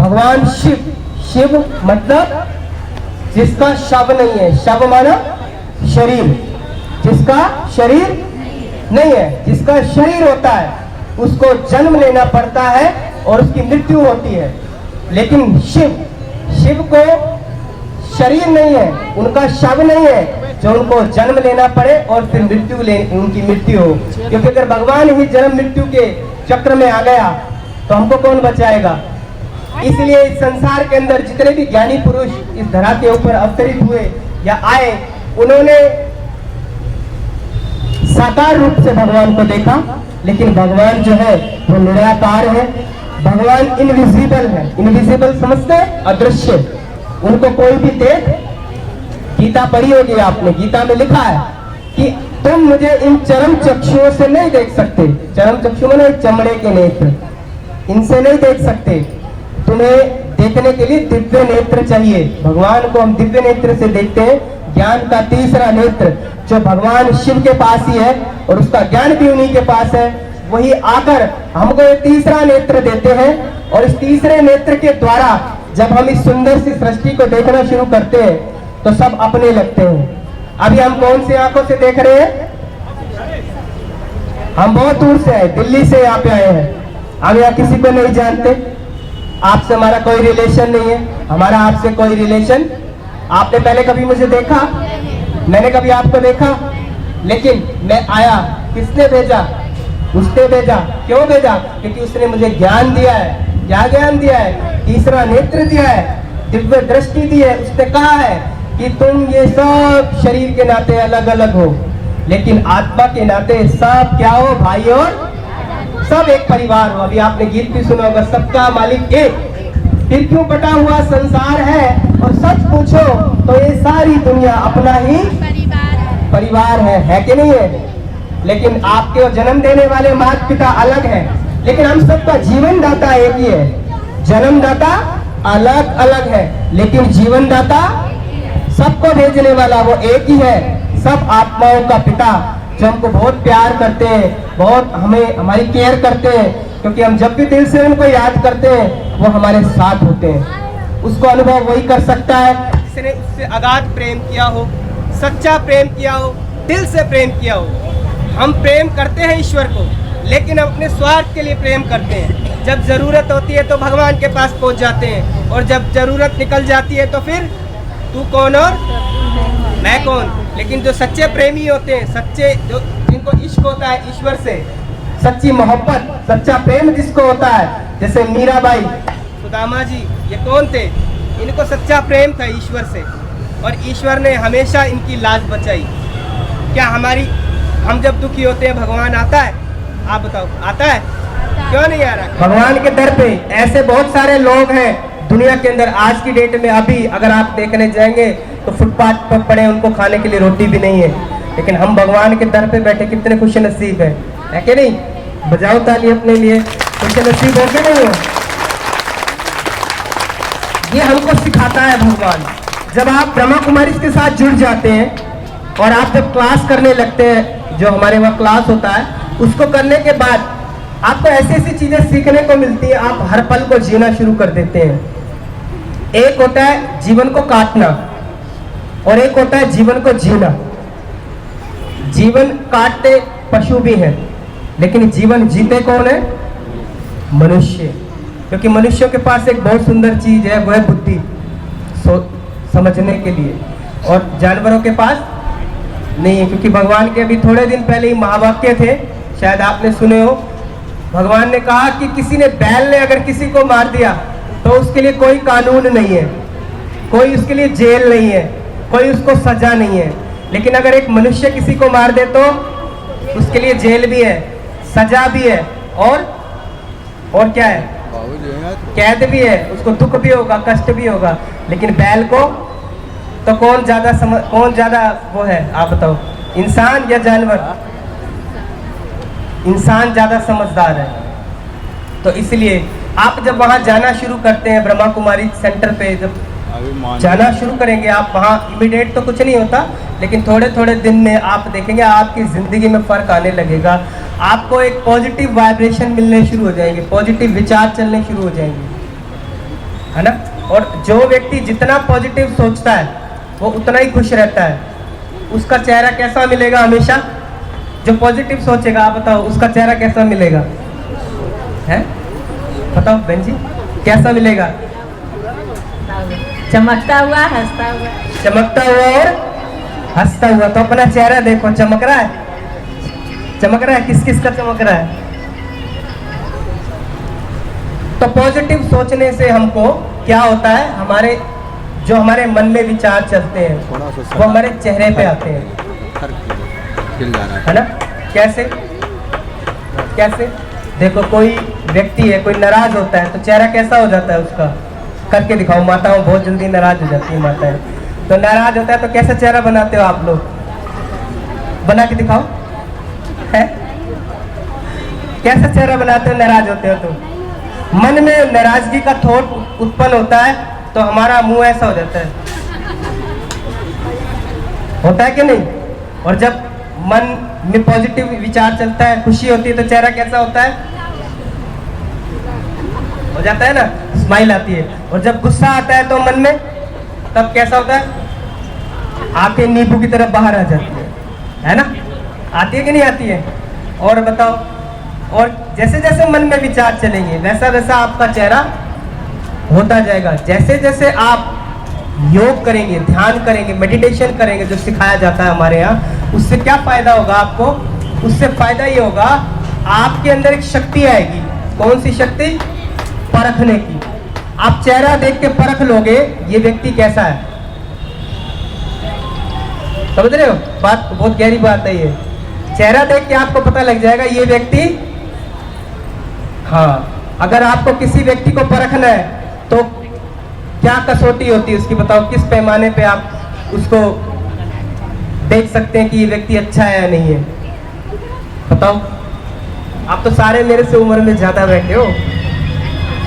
भगवान शिव, शिव मतलब जिसका शव नहीं है, शव माना शरीर, जिसका शरीर नहीं है, जिसका शरीर होता है उसको जन्म लेना पड़ता है और उसकी मृत्यु होती है। लेकिन शिव, शिव को शरीर नहीं है, उनका शव नहीं है जो उनको जन्म लेना पड़े और फिर उनकी मृत्यु हो। क्योंकि अगर भगवान ही जन्म मृत्यु के चक्र में आ गया तो हमको कौन बचाएगा। इसलिए इस संसार के अंदर जितने भी ज्ञानी पुरुष इस धरा के ऊपर अवतरित हुए या आए, उन्होंने साकार रूप से भगवान को देखा, लेकिन भगवान जो है वो निराकार है। भगवान इनविजिबल है। इनविजिबल समझते हैं, अदृश्य, उनको कोई भी देख। गीता पढ़ी होगी आपने, गीता में लिखा है कि तुम मुझे इन चरम चक्षुओं से नहीं देख सकते। चरम चक्षु माने चमड़े के नेत्र, इनसे नहीं देख सकते। तुम्हें देखने के लिए दिव्य नेत्र चाहिए। भगवान को हम दिव्य नेत्र से देखते हैं। ज्ञान का तीसरा नेत्र जो भगवान शिव के पास ही है और उसका ज्ञान भी उन्हीं के पास है, वही आकर हमको ये तीसरा नेत्र देते हैं। और इस तीसरे नेत्र के द्वारा जब हम इस सुंदर सी सृष्टि को देखना शुरू करते हैं तो सब अपने लगते हैं। अभी हम कौन सी आंखों से देख रहे हैं? हम बहुत दूर से आए, दिल्ली से यहाँ पे आए हैं। हम यहाँ किसी को नहीं जानते, आपसे हमारा कोई रिलेशन नहीं है, हमारा आपसे कोई रिलेशन। आपने पहले कभी मुझे देखा? मैंने कभी आपको देखा? लेकिन मैं आया, किसने भेजा? उसने भेजा। क्यों भेजा? क्योंकि उसने मुझे ज्ञान दिया है। क्या ज्ञान दिया है? तीसरा नेत्र दिया है, दिव्य दृष्टि दी है। उसने कहा है कि तुम ये सब शरीर के नाते अलग अलग हो, लेकिन आत्मा के नाते सब क्या हो? भाई और सब एक परिवार हो। अभी आपने गीत भी सुना होगा, सबका मालिक एक। फिर क्यों बटा हुआ संसार है? और सच पूछो तो ये सारी दुनिया अपना ही परिवार है कि नहीं है? लेकिन आपके जन्म देने वाले माता पिता अलग हैं, लेकिन हम सबका जीवन दाता एक ही है। जन्मदाता अलग अलग है, लेकिन जीवन दाता सबको भेजने वाला वो एक ही है। सब आत्माओं का पिता जो हमको बहुत प्यार करते हैं, बहुत हमारी केयर करते हैं, क्योंकि हम जब भी दिल से उनको याद करते हैं वो हमारे साथ होते हैं। उसको अनुभव वही कर सकता है जिसने उससे अगाध प्रेम किया हो, सच्चा प्रेम किया हो, दिल से प्रेम किया हो। हम प्रेम करते हैं ईश्वर को, लेकिन अपने स्वार्थ के लिए प्रेम करते हैं। जब जरूरत होती है तो भगवान के पास पहुंच जाते हैं, और जब जरूरत निकल जाती है तो फिर तू कौन और मैं कौन। लेकिन जो सच्चे प्रेमी होते हैं, सच्चे जो जिनको इश्क होता है ईश्वर से, सच्ची मोहब्बत, सच्चा प्रेम जिसको होता है, जैसे मीराबाई, सुदामा जी, ये कौन थे? इनको सच्चा प्रेम था ईश्वर से, और ईश्वर ने हमेशा इनकी लाज बचाई। क्या हम जब दुखी होते हैं भगवान आता है? आप बताओ, आता है? क्यों नहीं आ रहा? भगवान के दर पे ऐसे बहुत सारे लोग हैं दुनिया के अंदर आज की डेट में। अभी अगर आप देखने जाएंगे तो फुटपाथ पर पड़े, उनको खाने के लिए रोटी भी नहीं है, लेकिन हम भगवान के दर पे बैठे कितने खुश नसीब है कि नहीं? बजाओ ताली अपने लिए, खुश नसीब हो के नहीं हो? ये हमको सिखाता है भगवान। जब आप ब्रह्मा कुमारी के साथ जुड़ जाते हैं और आप जब क्लास करने लगते हैं, जो हमारे वहाँ क्लास होता है, उसको करने के बाद आपको ऐसी ऐसी चीजें सीखने को मिलती है, आप हर पल को जीना शुरू कर देते हैं। एक होता है जीवन को काटना और एक होता है जीवन को जीना। जीवन काटते पशु भी हैं, लेकिन जीवन जीते कौन है? मनुष्य। क्योंकि मनुष्यों के पास एक बहुत सुंदर चीज है, वो है बुद्धि, समझने के लिए, और जानवरों के पास नहीं है। क्योंकि भगवान के अभी थोड़े दिन पहले ही महावाक्य थे, शायद आपने सुने हो। भगवान ने कहा कि किसी ने, बैल ने अगर किसी को मार दिया तो उसके लिए कोई कानून नहीं है, कोई उसके लिए जेल नहीं है, कोई उसको सजा नहीं है। लेकिन अगर एक मनुष्य किसी को मार दे तो उसके लिए जेल भी है, सजा भी है, और क्या है? कैद भी है, उसको दुख भी होगा, कष्ट भी होगा। लेकिन बैल को तो कौन ज्यादा वो है? आप बताओ, इंसान या जानवर? इंसान ज्यादा समझदार है। तो इसलिए आप जब वहां जाना शुरू करते हैं, ब्रह्मा कुमारी सेंटर पे जब जाना शुरू करेंगे आप, वहाँ इमीडिएट तो कुछ नहीं होता, लेकिन थोड़े थोड़े दिन में आप देखेंगे आपकी ज़िंदगी में फ़र्क आने लगेगा। आपको एक पॉजिटिव वाइब्रेशन मिलने शुरू हो जाएंगे, पॉजिटिव विचार चलने शुरू हो जाएंगे। है ना। और जो व्यक्ति जितना पॉजिटिव सोचता है वो उतना ही खुश रहता है। उसका चेहरा कैसा मिलेगा हमेशा? जो पॉजिटिव सोचेगा, आप बताओ उसका चेहरा कैसा मिलेगा? है, बताओ बहन जी, कैसा मिलेगा? चमकता हुआ, हंसता हुआ। चमकता हुआ और हंसता हुआ। तो अपना चेहरा देखो, चमक रहा है? चमक रहा है? किस किस का चमक रहा है? तो पॉजिटिव सोचने से हमको क्या होता है, हमारे जो हमारे मन में विचार चलते हैं वो हमारे चेहरे पे आते हैं, है ना। कैसे कैसे? देखो, कोई व्यक्ति है, कोई नाराज होता है तो चेहरा कैसा हो जाता है उसका? करके दिखाओ। माताओं बहुत जल्दी नाराज हो जाती है माताएं। तो नाराज होता है तो कैसा चेहरा बनाते हो आप लोग? बना के दिखाओ। है, कैसा चेहरा बनाते हो नाराज होते हो तो? मन में नाराजगी का थॉट उत्पन्न होता है तो हमारा मुंह ऐसा हो जाता है, होता है कि नहीं? और जब मन में पॉजिटिव विचार चलता है, खुशी होती है तो चेहरा कैसा होता है? हो जाता है ना, स्माइल आती है। और जब गुस्सा आता है तो मन में तब कैसा होता है? आंखें नींबू की तरफ बाहर आ जाती है ना। आती है कि नहीं आती है? और बताओ। और जैसे जैसे मन में विचार चलेंगे वैसा वैसा आपका चेहरा होता जाएगा। जैसे जैसे आप योग करेंगे, ध्यान करेंगे, मेडिटेशन करेंगे, जो सिखाया जाता है हमारे यहाँ, उससे क्या फायदा होगा आपको? उससे फायदा ये होगा, आपके अंदर एक शक्ति आएगी। कौन सी शक्ति? परखने की। आप चेहरा देख के परख लोगे ये व्यक्ति कैसा है। समझ रहे हो बात? बहुत गहरी बात है ये। चेहरा देख के आपको पता लग जाएगा ये व्यक्ति, हाँ। अगर आपको किसी व्यक्ति को परखना है तो क्या कसौटी होती है उसकी, बताओ? किस पैमाने पे आप उसको देख सकते हैं कि ये व्यक्ति अच्छा है या नहीं है? बताओ। आप तो सारे मेरे से उम्र में ज्यादा बैठे हो,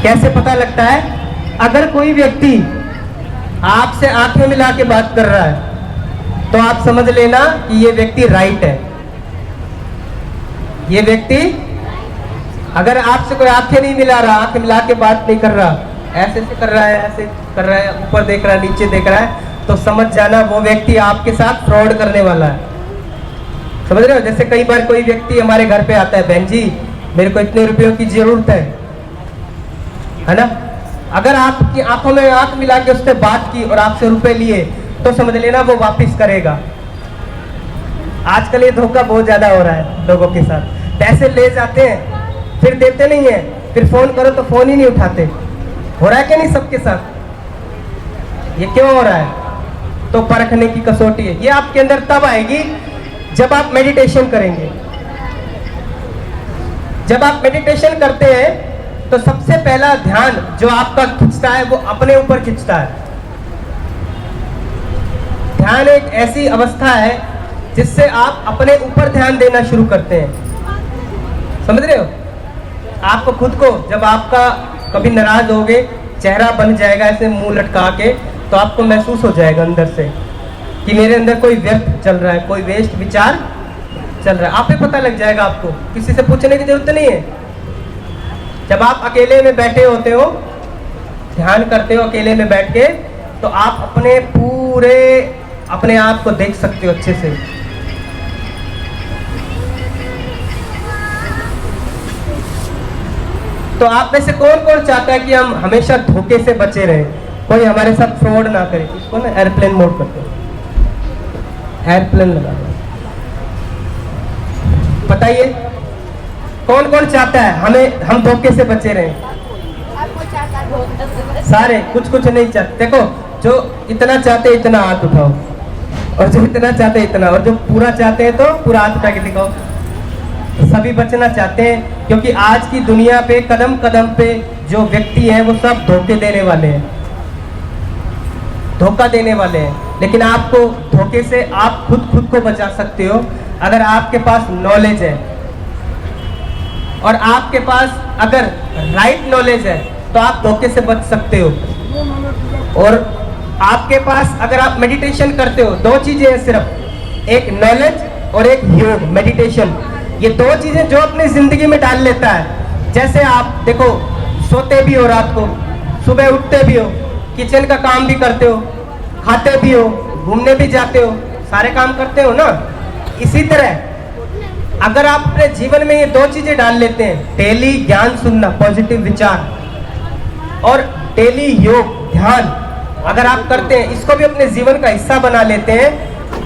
कैसे पता लगता है? अगर कोई व्यक्ति आपसे आंखें मिला के बात कर रहा है तो आप समझ लेना कि ये व्यक्ति राइट है। ये व्यक्ति अगर आपसे कोई आंखें नहीं मिला रहा, आंखें मिला के बात नहीं कर रहा, ऐसे से कर रहा है, ऐसे कर रहा है, ऊपर देख रहा है, नीचे देख रहा है, तो समझ जाना वो व्यक्ति आपके साथ फ्रॉड करने वाला है। समझ रहे हो? जैसे कई बार कोई व्यक्ति हमारे घर पे आता है, बहन जी मेरे को इतने रुपयों की जरूरत है ना। अगर आपकी आंखों में आंख मिला के उससे बात की और आपसे रुपए लिए तो समझ लेना वो वापस करेगा। आजकल ये धोखा बहुत ज्यादा हो रहा है लोगों के साथ। पैसे ले जाते हैं फिर देते नहीं है, फिर फोन करो तो फोन ही नहीं उठाते। हो रहा है कि नहीं सबके साथ? ये क्यों हो रहा है? तो परखने की कसौटी है। ये आपके अंदर तब आएगी जब आप मेडिटेशन करेंगे। जब आप मेडिटेशन करते हैं तो सबसे पहला ध्यान जो आपका खिंचता है वो अपने ऊपर खिंचता है। ध्यान एक ऐसी अवस्था है जिससे आप अपने ऊपर ध्यान देना शुरू करते हैं। समझ रहे हो? आपको खुद को, जब आपका कभी नाराज होगे, चेहरा बन जाएगा ऐसे मुंह लटका के, तो आपको महसूस हो जाएगा अंदर से कि मेरे अंदर कोई व्यर्थ चल रहा है, कोई वेस्ट विचार चल रहा है। आप पे पता लग जाएगा, आपको किसी से पूछने की जरूरत नहीं है। जब आप अकेले में बैठे होते हो, ध्यान करते हो अकेले में बैठ के, तो आप अपने पूरे अपने आप को देख सकते हो अच्छे से। तो आप में से कौन कौन चाहता है कि हम हमेशा धोखे से बचे रहें, कोई हमारे साथ फ्रॉड ना करे? इसको ना एयरप्लेन मोड करते हैं, एयरप्लेन लगा दो। बताइए कौन कौन चाहता है हम धोखे से बचे रहें? सारे, कुछ कुछ नहीं चाहते। देखो, जो इतना चाहते इतना हाथ उठाओ, और जो इतना चाहते इतना, और जो पूरा चाहते हैं तो पूरा हाथ उठा के दिखाओ। सभी बचना चाहते हैं, क्योंकि आज की दुनिया पे कदम कदम पे जो व्यक्ति हैं वो सब धोखे देने वाले हैं, धोखा देने वाले हैं। लेकिन आपको धोखे से आप खुद को बचा सकते हो अगर आपके पास नॉलेज है, और आपके पास अगर राइट नॉलेज है तो आप धोखे से बच सकते हो। और आपके पास अगर आप मेडिटेशन करते हो, दो चीजें हैं सिर्फ, एक नॉलेज और एक योग, मेडिटेशन। ये दो चीजें जो अपनी जिंदगी में डाल लेता है। जैसे आप देखो, सोते भी हो रात को, सुबह उठते भी हो, किचन का काम भी करते हो, खाते भी हो, घूमने भी जाते हो, सारे काम करते हो ना। इसी तरह अगर आप अपने जीवन में ये दो चीजें डाल लेते हैं, डेली ज्ञान सुनना, पॉजिटिव विचार, और डेली योग ध्यान अगर आप करते हैं, इसको भी अपने जीवन का हिस्सा बना लेते हैं,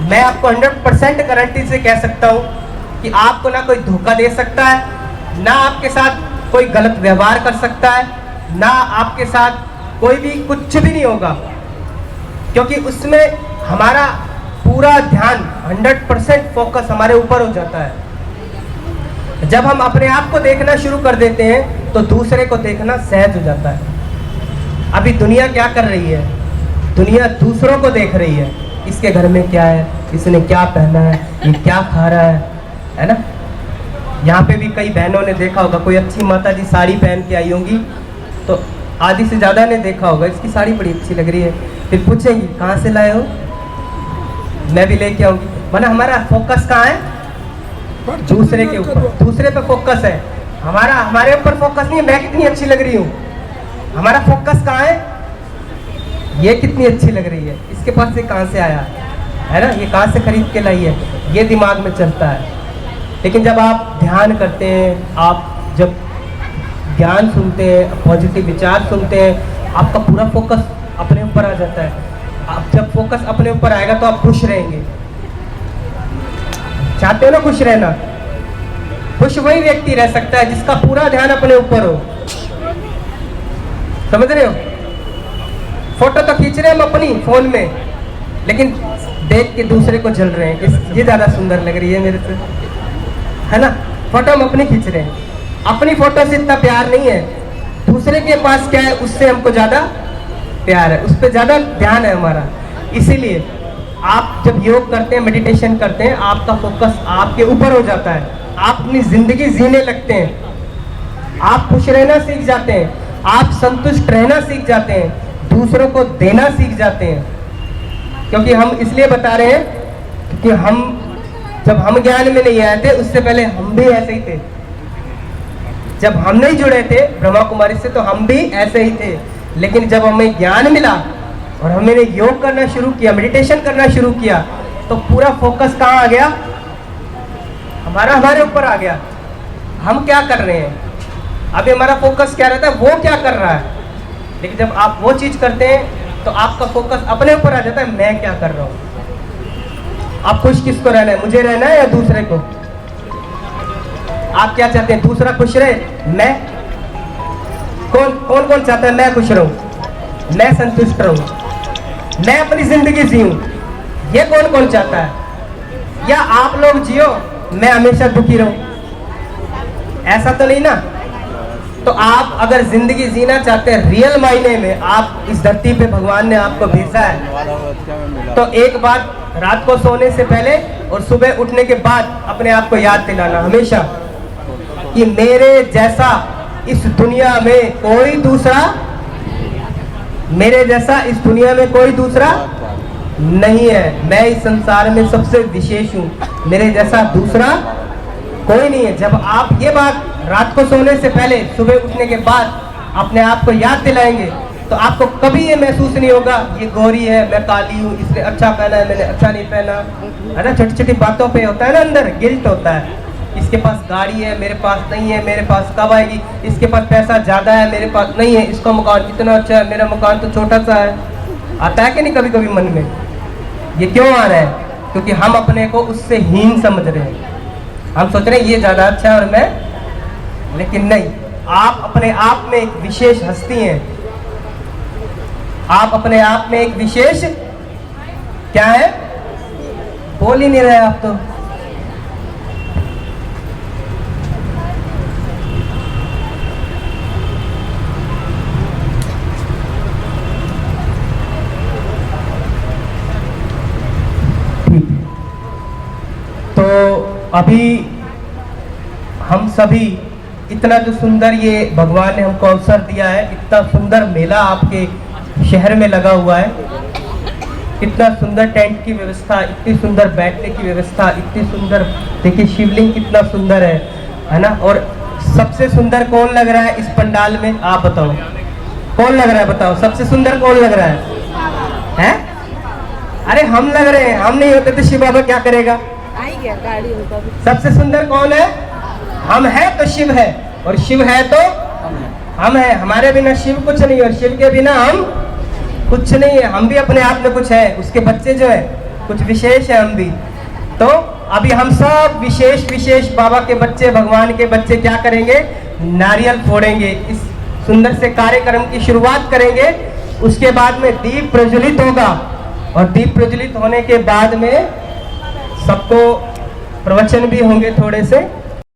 मैं आपको 100% गारंटी से कह सकता हूं कि आपको ना कोई धोखा दे सकता है, ना आपके साथ कोई गलत व्यवहार कर सकता है, ना आपके साथ कोई भी कुछ भी नहीं होगा, क्योंकि उसमें हमारा पूरा ध्यान 100% फोकस हमारे ऊपर हो जाता है। जब हम अपने आप को देखना शुरू कर देते हैं तो दूसरे को देखना सहज हो जाता है। अभी दुनिया क्या कर रही है? दुनिया दूसरों को देख रही है, इसके घर में क्या है, इसने क्या पहना है, ये क्या खा रहा है ना। यहाँ पे भी कई बहनों ने देखा होगा, कोई अच्छी माता जी साड़ी पहन के आई होंगी तो आधी से ज़्यादा ने देखा होगा इसकी साड़ी बड़ी अच्छी लग रही है, फिर पूछेंगी कहाँ से लाए हो, मैं भी लेके आऊँगी। माना हमारा फोकस कहाँ है? दूसरे के ऊपर, दूसरे पे फोकस है हमारा, हमारे ऊपर फोकस नहीं है मैं कितनी अच्छी लग रही हूँ। हमारा फोकस कहाँ है? ये कितनी अच्छी लग रही है, इसके पास से कहाँ से आया है ना, ये कहाँ से खरीद के लाई है, ये दिमाग में चलता है। लेकिन जब आप ध्यान करते हैं, आप जब ज्ञान सुनते हैं, पॉजिटिव विचार सुनते हैं, आपका पूरा फोकस अपने ऊपर आ जाता है। आप जब फोकस अपने ऊपर आएगा तो आप खुश रहेंगे। चाहते हो ना खुश रहना? खुश वही व्यक्ति रह सकता है जिसका पूरा ध्यान अपने ऊपर हो। समझ रहे हो? फोटो तो खींच रहे हैं हम अपनी फोन में, लेकिन देख के दूसरे को जल रहे हैं, ये ज्यादा सुंदर लग रही है मेरे से, है ना। फोटो हम अपनी खींच रहे हैं, अपनी फोटो से इतना प्यार नहीं है, दूसरे के पास क्या है उससे हमको ज्यादा प्यार है, उस पर ज्यादा ध्यान है हमारा। इसीलिए आप जब योग करते हैं, मेडिटेशन करते हैं, आपका फोकस आपके ऊपर हो जाता है, आप अपनी जिंदगी जीने लगते हैं, आप खुश रहना सीख जाते हैं, आप संतुष्ट रहना सीख जाते हैं, दूसरों को देना सीख जाते हैं। क्योंकि हम इसलिए बता रहे हैं कि हम जब हम ज्ञान में नहीं आए थे उससे पहले हम भी ऐसे ही थे। जब हम नहीं जुड़े थे ब्रह्मा कुमारी से तो हम भी ऐसे ही थे, लेकिन जब हमें ज्ञान मिला और हमने योग करना शुरू किया, मेडिटेशन करना शुरू किया, तो पूरा फोकस कहाँ आ गया? हमारे ऊपर आ गया। हम क्या कर रहे हैं? अभी हमारा फोकस क्या रहता है, वो क्या कर रहा है। लेकिन जब आप वो चीज करते हैं तो आपका फोकस अपने ऊपर आ जाता है, मैं क्या कर रहा हूँ। आप खुश किसको रहना है, मुझे रहना है या दूसरे को? आप क्या चाहते हैं, दूसरा खुश रहे? मैं कौन चाहता है मैं खुश रहूं, मैं संतुष्ट रहूं, मैं अपनी जिंदगी जीऊं? ये कौन चाहता है? या आप लोग जियो, मैं हमेशा दुखी रहूं? ऐसा तो नहीं ना। तो आप अगर जिंदगी जीना चाहते हैं रियल मायने में, आप इस धरती पे भगवान ने आपको भेजा है, तो एक बात रात को सोने से पहले और सुबह उठने के बाद अपने आप को याद दिलाना हमेशा कि मेरे जैसा इस दुनिया में कोई दूसरा, मेरे जैसा इस दुनिया में कोई दूसरा नहीं है। मैं इस संसार में सबसे विशेष हूँ, मेरे जैसा दूसरा कोई नहीं है। जब आप ये बात रात को सोने से पहले सुबह उठने के बाद अपने आप को याद दिलाएंगे तो आपको कभी ये महसूस नहीं होगा ये गोरी है, मैं काली हूँ, इसने अच्छा पहना है, मैंने अच्छा नहीं पहना, है ना। छोटी छोटी बातों पे होता है ना अंदर गिल्ट होता है, इसके पास गाड़ी है मेरे पास नहीं है, मेरे पास कब आएगी, इसके पास पैसा ज़्यादा है मेरे पास नहीं है, इसका मकान कितना अच्छा है मेरा मकान तो छोटा सा है। आता है कि नहीं कभी कभी मन में? ये क्यों आ रहा है? क्योंकि हम अपने को उससे हीन समझ रहे हैं, हम सोच रहे हैं ये ज़्यादा अच्छा है और मैं, लेकिन नहीं। आप अपने आप में एक विशेष हस्ती हैं, आप अपने आप में एक विशेष क्या है? बोल ही नहीं रहे आप तो। तो अभी हम सभी इतना जो सुंदर ये भगवान ने हमको अवसर दिया है, इतना सुंदर मेला आपके शहर में लगा हुआ है, इतना सुंदर टेंट की व्यवस्था, इतनी सुंदर बैठने की व्यवस्था, इतनी सुंदर, देखिए शिवलिंग कितना सुंदर है ना। और सबसे सुंदर कौन लग रहा है इस पंडाल में, आप बताओ? कौन लग रहा है बताओ, सबसे सुंदर कौन लग रहा है? हैं? अरे हम लग रहे हैं, हम नहीं होते तो शिव बाबा क्या करेगा? सबसे सुंदर कौन है? हम है तो शिव है, और शिव है तो हम है। हमारे बिना शिव कुछ नहीं, और शिव के बिना हम कुछ नहीं है। हम भी अपने आप में कुछ है, उसके बच्चे जो है कुछ विशेष है हम भी। तो अभी हम सब विशेष विशेष बाबा के बच्चे, भगवान के बच्चे क्या करेंगे? नारियल फोड़ेंगे, इस सुंदर से कार्यक्रम की शुरुआत करेंगे। उसके बाद में दीप प्रज्वलित होगा, और दीप प्रज्वलित होने के बाद में सबको प्रवचन भी होंगे थोड़े से,